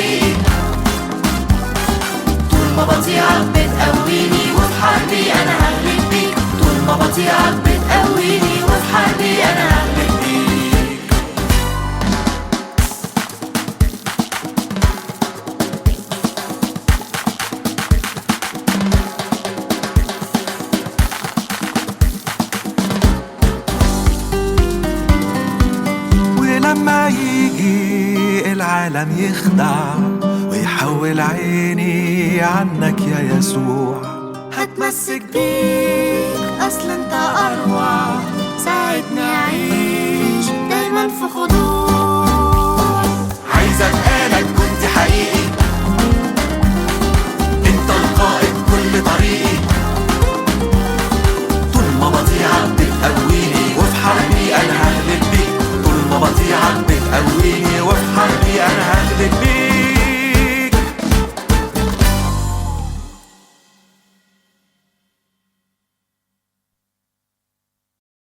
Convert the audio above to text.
طريقي، طول ما بطيعك بتقويني، وفي حربي أنا هغلب بيك، طول ما بطيعك بتقويني، وفي حربي أنا هغلب بيك. ولما يجي العالم يخدع ويحول عيني عنك يا يسوع، هتمسك بيك أصل انت أروع، ساعدني أعيش دايما في خضوع. عايز أبقالك كنت حقيقي، انت القائد كل طريقي، طول ما بطيعك بتقويني،